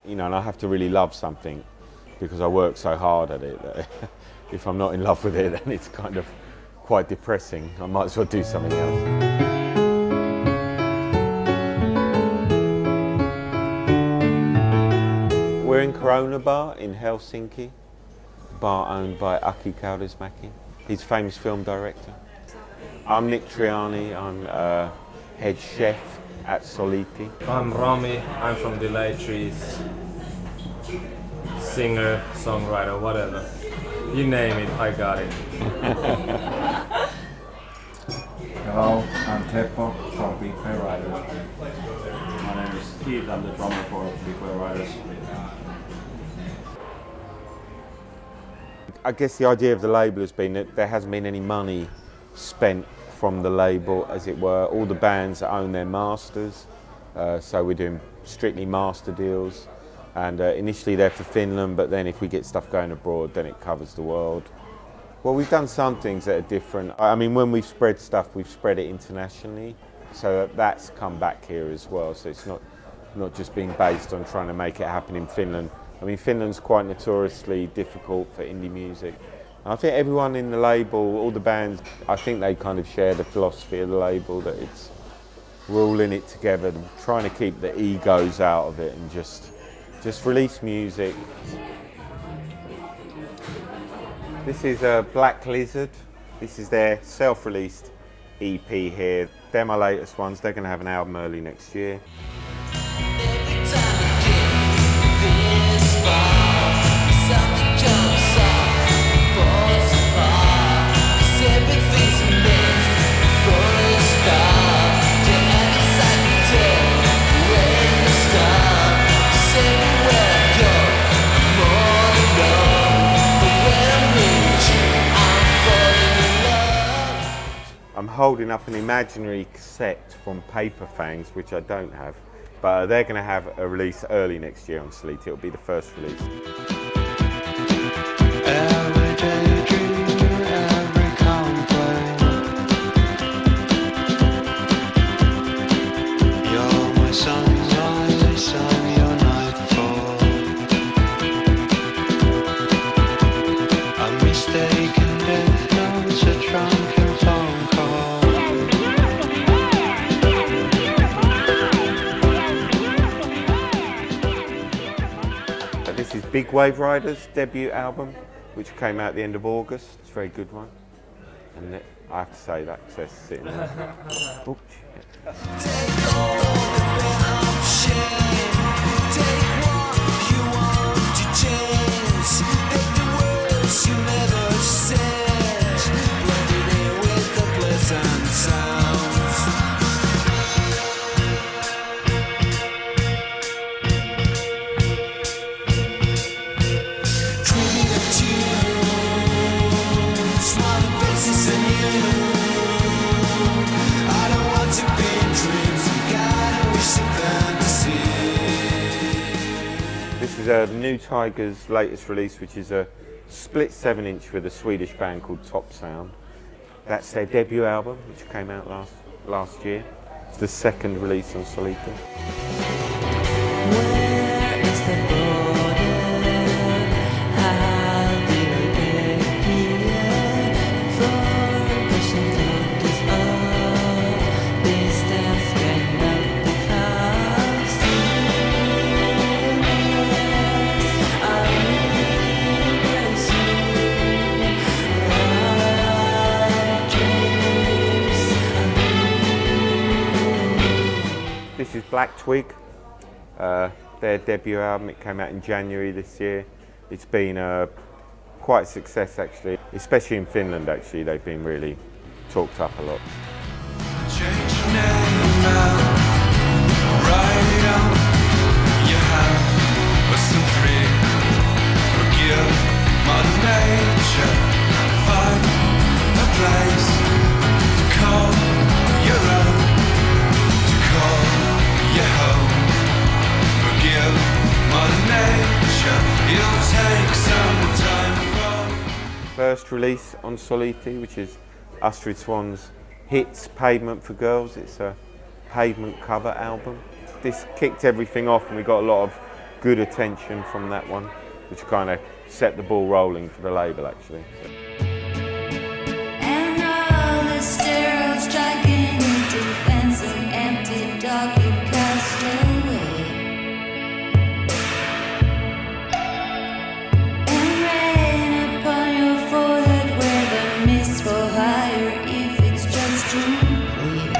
you know, and I have to really love something because I work so hard at it that if I'm not in love with it, then it's kind of quite depressing. I might as well do something else. We're in Corona Bar in Helsinki, bar owned by Aki Kaurismäki. He's a famous film director. I'm Nick Triani, I'm head chef at Soliti. I'm Rami, I'm from Delay Trees. Singer, songwriter, whatever. You name it, I got it. Hello, I'm Teppo from Big Play Riders. My name is Keith, I'm the drummer for Big Play Riders. I guess the idea of the label has been that there hasn't been any money spent from the label, as it were. All the bands own their masters, so we're doing strictly master deals. And initially they're for Finland, but then if we get stuff going abroad, then it covers the world. Well, we've done some things that are different. I mean, when we've spread stuff, we've spread it internationally, so that's come back here as well. So it's not just being based on trying to make it happen in Finland. I mean, Finland's quite notoriously difficult for indie music. And I think everyone in the label, all the bands, I think they kind of share the philosophy of the label, that we're all in it together, trying to keep the egos out of it and just release music. This is a Black Lizard. This is their self-released EP here. They're my latest ones. They're going to have an album early next year. I'm holding up an imaginary cassette from Paper Fangs, which I don't have, but they're going to have a release early next year on Soliti. It'll be the first release. Every daydream, every complaint. You're my sunrise, I'm your nightfall. A mistaken death notes, a drunken phone call. This is Big Wave Riders' debut album, which came out at the end of August. It's a very good one. And I have to say that because they're sitting there. Oh, This is New Tiger's latest release, which is a split 7-inch with a Swedish band called Top Sound. That's their debut album, which came out last year. It's the second release on Soliti. Where is the border? How did I get here? For pushing focus up, distance cannot be crossed. This is Black Twig, their debut album. It came out in January this year. It's been quite a success actually, especially in Finland actually. They've been really talked up a lot. First release on Soliti, which is Astrid Swan's hits Pavement for Girls. It's a pavement cover album. This kicked everything off and we got a lot of good attention from that one, which kind of set the ball rolling for the label actually. And all the steroids striking in defense of empty dog you cast away. And rain upon your forehead where the mist for higher if it's just too clear.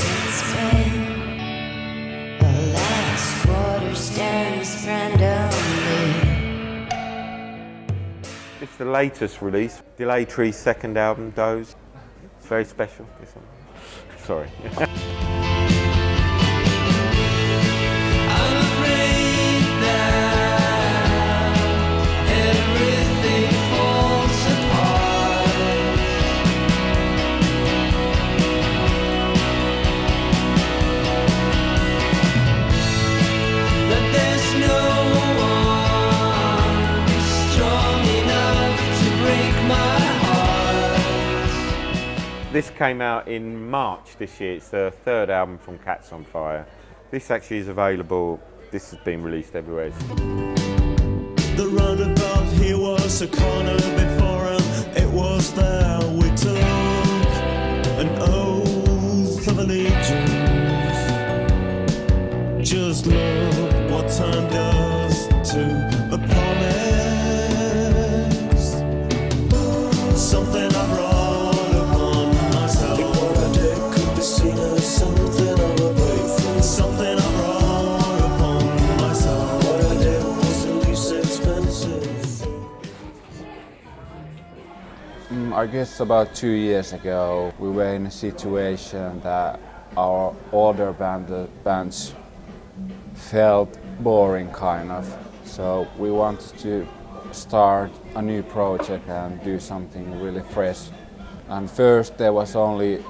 It's been the last quarter stands randomly. It's the latest release, Delay Tree's second album, Doze. It's very special. This one. Sorry. I'm afraid that everything falls apart. That there's no one strong enough to break my heart. This came out in March this year. It's the third album from Cats on Fire. This actually is available. This has been released everywhere. The roundabout here was a corner before him. It was there we took an oath of allegiance. Just look what time does to a promise. Something I brought upon myself. What I did could be seen as something of a breakthrough. Something I brought upon myself. What I did was the least expensive. I guess about 2 years ago we were in a situation that our older bands felt boring kind of. So we wanted to start a new project and do something really fresh. And first there was only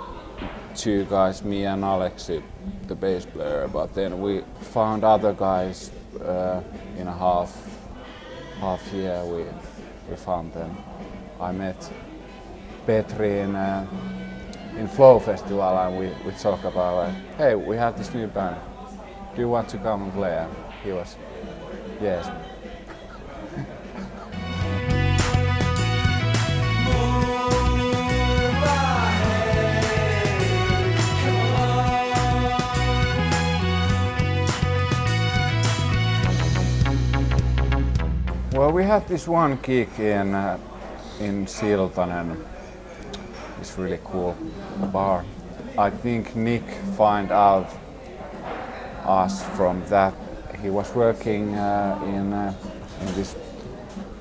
two guys, me and Alexi, the bass player, but then we found other guys in a half year we found them. I met Petri in Flow Festival and we talked about hey, we have this new band. Do you want to come and play? And he was, yes. Well, we had this one gig in Siltanen. It's really cool bar. I think Nick found out us from that. He was working in this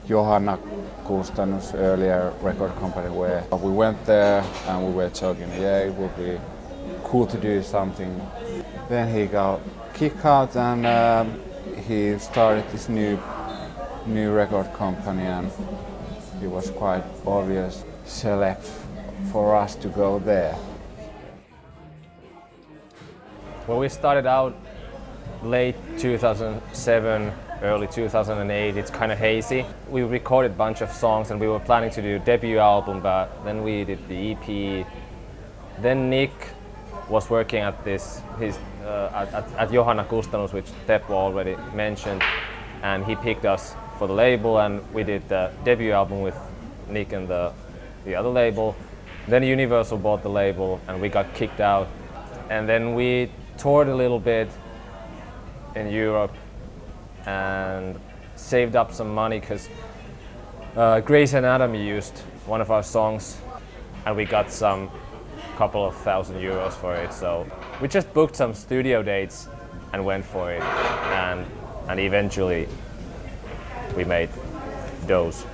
Johanna Kustannus earlier record company where we went there and we were talking, yeah, it would be cool to do something. Then he got kicked out and he started this new record company, and it was quite obvious select for us to go there. Well, we started out late 2007, early 2008. It's kind of hazy. We recorded a bunch of songs and we were planning to do a debut album, but then we did the EP. Then Nick was working at at Johanna Kustannus, which Teppo already mentioned, and he picked us for the label, and we did the debut album with Nick and the other label. Then Universal bought the label and we got kicked out. And then we toured a little bit in Europe and saved up some money because Grey's Anatomy used one of our songs and we got some couple of €1,000 for it. So we just booked some studio dates and went for it, and eventually we made Doze.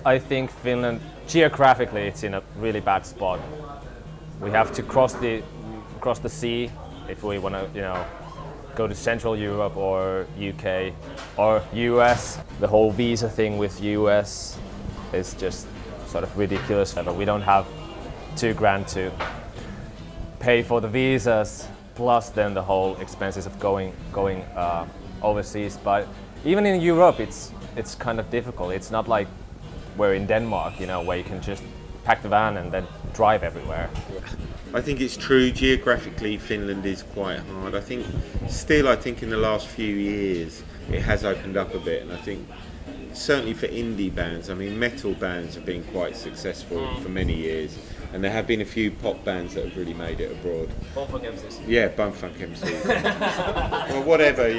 I think Finland, geographically, it's in a really bad spot. We have to cross across the sea if we want to, go to Central Europe or UK or US. The whole visa thing with US is just sort of ridiculous. But we don't have $2,000 to pay for the visas, plus then the whole expenses of going overseas. But even in Europe, it's kind of difficult. It's not like we're in Denmark, where you can just pack the van and then drive everywhere. I think it's true. Geographically, Finland is quite hard. I think in the last few years it has opened up a bit, and I think certainly for indie bands, I mean, metal bands have been quite successful for many years, and there have been a few pop bands that have really made it abroad. Bumfunk MCs. Yeah, Bumfunk MCs. Well, whatever,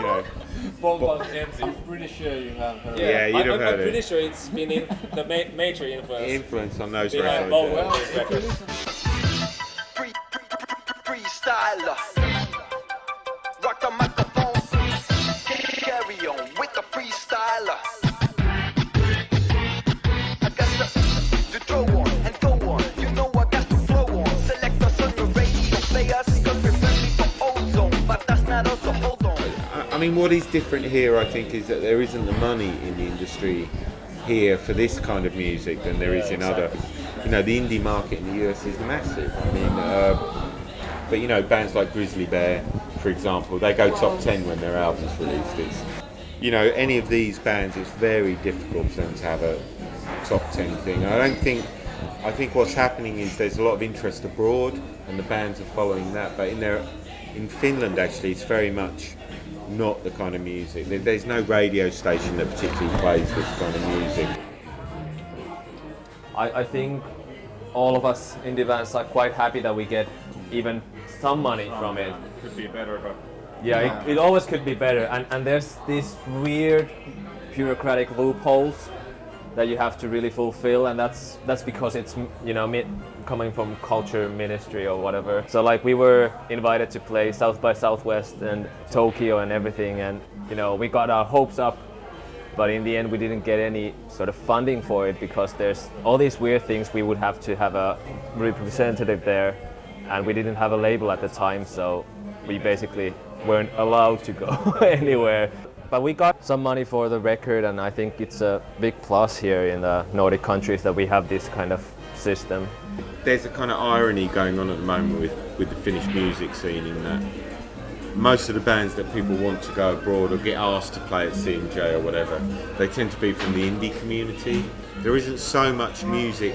Bumfunk MCs. I'm pretty sure you have heard. Yeah, you'd have heard I'm pretty it. sure it's been the major Influence on those behind records. both of these records. Freestyler, rock the microphone, carry on with the freestyler. I got to throw on and go on, I got to flow on. Select us on the radio, play us cause we're friendly for ozone, but that's not us, so hold on. I mean, what is different here, I think, is that there isn't the money in the industry here for this kind of music than there is in other. The indie market in the US is massive. I mean, but bands like Grizzly Bear, for example, they go top 10 when their album's released. Any of these bands, it's very difficult for them to have a top 10 thing. I think what's happening is there's a lot of interest abroad, and the bands are following that. But in Finland, actually, it's very much not the kind of music. There's no radio station that particularly plays this kind of music. I think all of us indie bands are quite happy that we get even some money from it. Could be better, but Yeah, it always could be better. And there's these weird bureaucratic loopholes that you have to really fulfill, and that's because it's coming from culture ministry or whatever. So like we were invited to play South by Southwest and Tokyo and everything, and we got our hopes up, but in the end we didn't get any sort of funding for it because there's all these weird things. We would have to have a representative there, and we didn't have a label at the time, so we basically weren't allowed to go anywhere. But we got some money for the record, and I think it's a big plus here in the Nordic countries that we have this kind of system. There's a kind of irony going on at the moment with the Finnish music scene, in that most of the bands that people want to go abroad or get asked to play at C&J or whatever, they tend to be from the indie community. There isn't so much music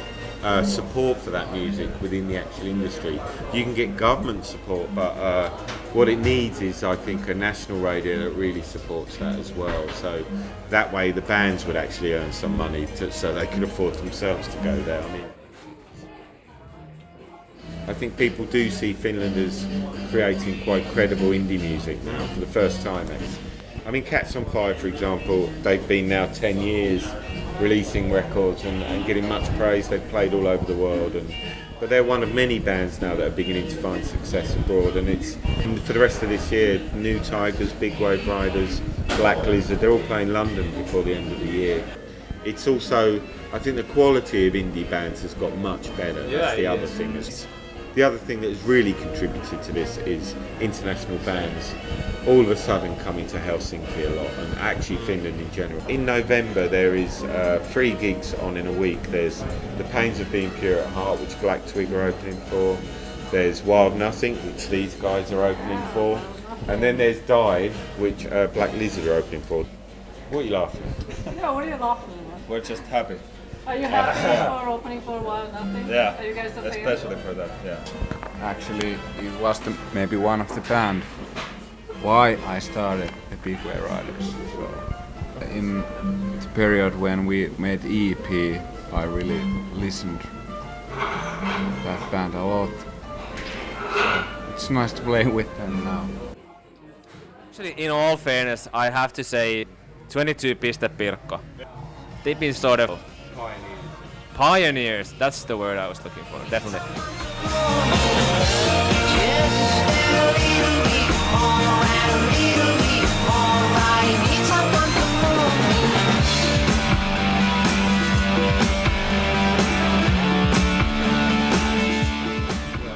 support for that music within the actual industry. You can get government support, but what it needs is, I think, a national radio that really supports that as well. So that way the bands would actually earn some money so they can afford themselves to go there. I think people do see Finland as creating quite credible indie music now for the first time. Cats on Fire, for example, they've been now 10 years releasing records and getting much praise. They've played all over the world, but they're one of many bands now that are beginning to find success abroad. And for the rest of this year, New Tigers, Big Wave Riders, Black Lizard, they're all playing London before the end of the year. It's also, I think the quality of indie bands has got much better. That's the other thing. The other thing that has really contributed to this is international bands all of a sudden coming to Helsinki a lot, and actually Finland in general. In November there is 3 gigs on in a week. There's The Pains of Being Pure at Heart, which Black Twig are opening for. There's Wild Nothing, which these guys are opening for. And then there's Dive, which Black Lizard are opening for. What are you laughing at? Yeah, what are you laughing at? we're just happy. Are you happy for opening for Wild Nothing? Yeah, Are you guys a fan? especially for that. Yeah. Actually, it was maybe one of the band why I started the Big Wave Riders. So in the period when we made EP, I really listened that band a lot. It's nice to play with them now. Actually, in all fairness, I have to say 22 Piste Pirkko. They've been sort of pioneers. That's the word I was looking for, definitely.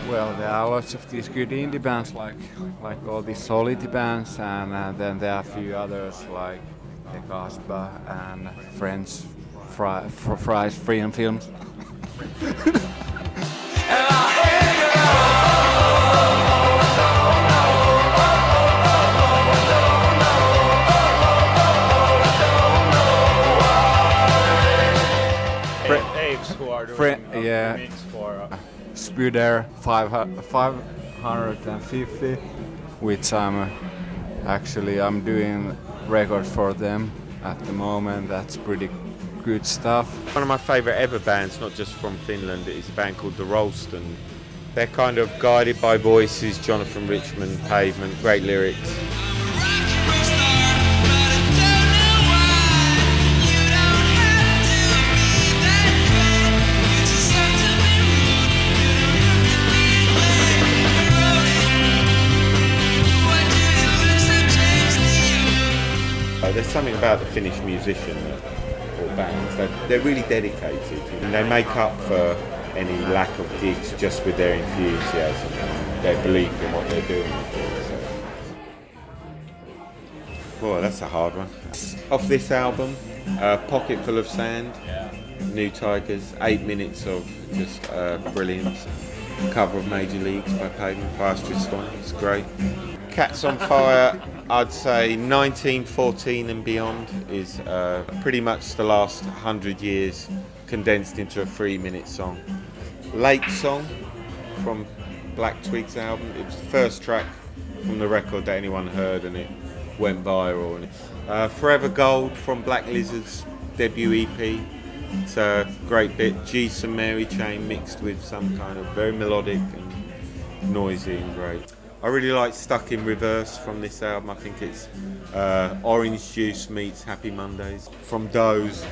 Well, there are lots of these good indie bands like all these Soliti bands, and then there are a few others like the Casbah and French Fries Freedom Films. Who are doing yeah. mix for Spuder 550, which I'm doing record for them at the moment. That's pretty good stuff. One of my favourite ever bands, not just from Finland, is a band called The Rolston. They're kind of guided by voices, Jonathan Richman, Pavement, great lyrics. There's something about the Finnish musician or bands that they're really dedicated and they make up for any lack of gigs just with their enthusiasm and their belief in what they're doing. So. Boy, that's a hard one. Off this album, Pocket Full of Sand, New Tigers, 8 minutes of just brilliance. Cover of Major Leagues by Pavement, by Astrid Swan, it's great. Cats on Fire, I'd say 1914 and beyond is pretty much the last 100 years condensed into a 3-minute song. Lake Song from Black Twig's album, it was the first track from the record that anyone heard and it went viral. Forever Gold from Black Lizard's debut EP, it's a great bit, Jeeves and Mary Chain mixed with some kind of very melodic and noisy and great. I really like Stuck in Reverse from this album. I think it's Orange Juice meets Happy Mondays. From Doze,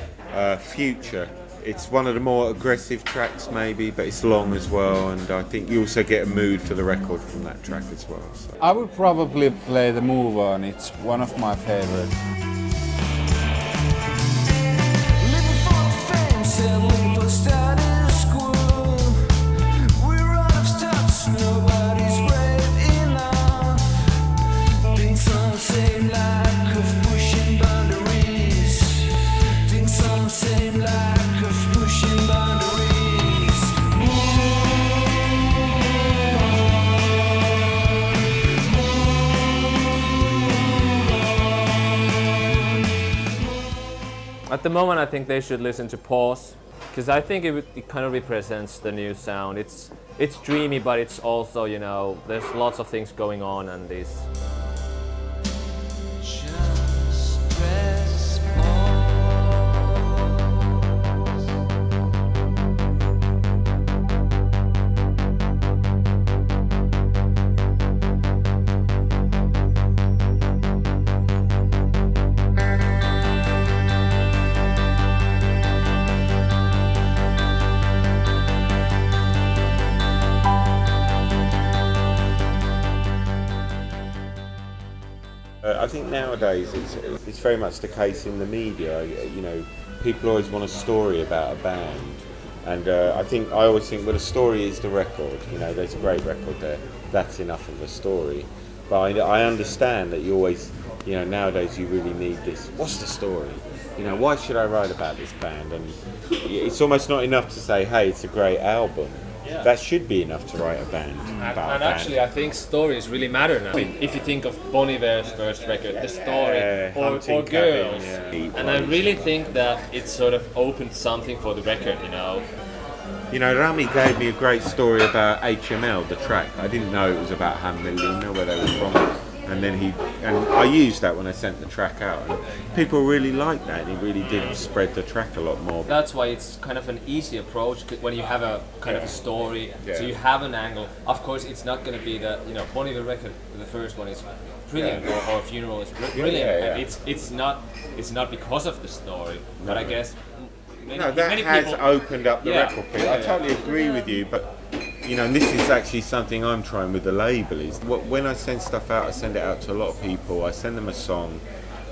Future. It's one of the more aggressive tracks maybe, but it's long as well, and I think you also get a mood for the record from that track as well. So. I would probably play the Move On, it's one of my favorites. Living for fame, selling for status quo. We're out of touch, nobody's brave enough. Think some same lack of pushing boundaries. Think some same lack of pushing boundaries. At the moment, I think they should listen to Pause, because I think it kind of represents the new sound. It's dreamy, but it's also, you know, there's lots of things going on, and this. Just press pause. I think nowadays it's very much the case in the media. You know, people always want a story about a band, and I always think, well, the story is the record. You know, there's a great record there. That's enough of a story. But I understand that you always, you know, nowadays you really need this. What's the story? You know, why should I write about this band? And it's almost not enough to say, hey, it's a great album. Yeah. That should be enough to write a band about. And actually, I think stories really matter now. I mean, if you think of Bon Iver's first record, the story, or Girls, and I really think that it sort of opened something for the record, you know. You know, Rami gave me a great story about HML, the track. I didn't know it was about Hamelina, where they were from. And then I used that when I sent the track out. And people really liked that, and it really did spread the track a lot more. That's why it's kind of an easy approach when you have a kind of a story. Yeah. So you have an angle. Of course, it's not going to be the, you know, Bon Iver record. The first one is brilliant, or Funeral is brilliant. Yeah. It's not because of the story, but I guess. Many has people opened up the record. I totally agree with you, but. You know, and this is actually something I'm trying with the label, is when I send stuff out, I send it out to a lot of people, I send them a song,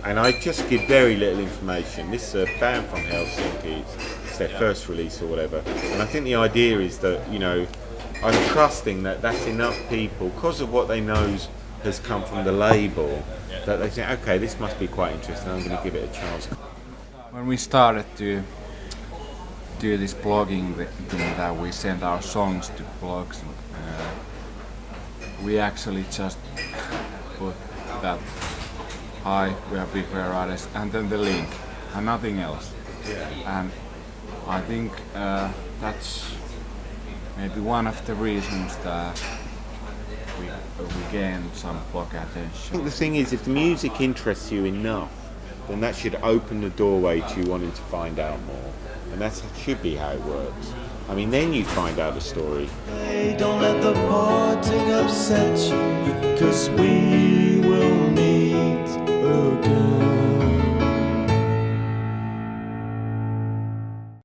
and I just give very little information. This is a band from Helsinki, it's their first release or whatever, and I think the idea is that, you know, I'm trusting that that's enough people, because of what they know has come from the label, that they think, okay, this must be quite interesting, I'm going to give it a chance. When we started to do this blogging thing that we send our songs to blogs, we actually just put that, hi, we are Big Bear Artists, and then the link, and nothing else. And I think that's maybe one of the reasons that we gained some blog I attention. think the thing is, if the music interests you enough, then that should open the doorway to you wanting to find out more. And that should be how it works. I mean, then you find out the story. Hey, don't let the parting upset you, 'cause we will meet again.